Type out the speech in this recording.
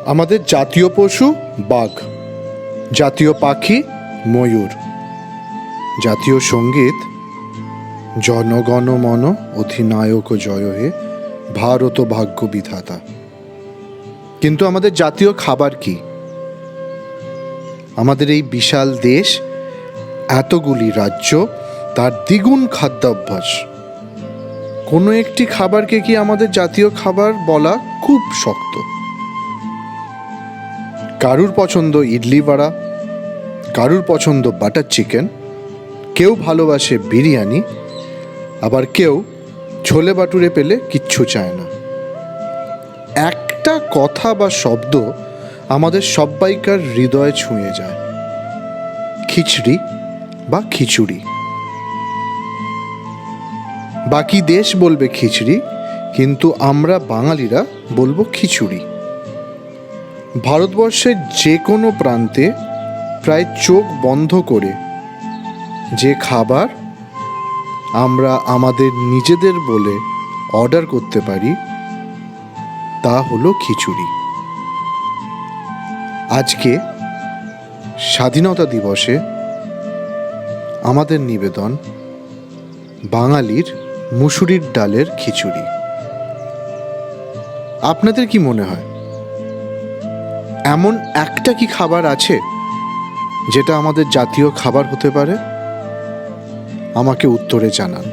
আমাদের জাতীয় পশু বাঘ, জাতীয় পাখি ময়ূর, জাতীয় সঙ্গীত জনগণ মন অধিনায়ক জয় হে ভারত ভাগ্য বিধাতা। কিন্তু আমাদের জাতীয় খাবার কি? আমাদের এই বিশাল দেশ, এতগুলি রাজ্য, তার দ্বিগুণ খাদ্যাভ্যাস। কোনো একটি খাবারকে কি আমাদের জাতীয় খাবার বলা খুব শক্ত। কারুর পছন্দ ইডলি বড়া, কারুর পছন্দ বাটার চিকেন, কেউ ভালোবাসে বিরিয়ানি, আবার কেউ ছোলে বাটুরে পেলে কিচ্ছু চায় না। একটা কথা বা শব্দ আমাদের সব্বাইকার হৃদয়ে ছুঁয়ে যায়, খিচড়ি বা খিচুড়ি। বাকি দেশ বলবে খিচড়ি, কিন্তু আমরা বাঙালিরা বলবো খিচুড়ি। ভারতবর্ষের যে কোনো প্রান্তে প্রায় চোখ বন্ধ করে যে খাবার আমরা আমাদের নিজেদের বলে অর্ডার করতে পারি তা হলো খিচুড়ি। আজকে স্বাধীনতা দিবসে আমাদের নিবেদন বাঙালির মুসুরির ডালের খিচুড়ি। আপনাদের কি মনে হয়, এমন একটা কি খাবার আছে যেটা আমাদের জাতীয় খাবার হতে পারে? আমাকে উত্তরে জানান।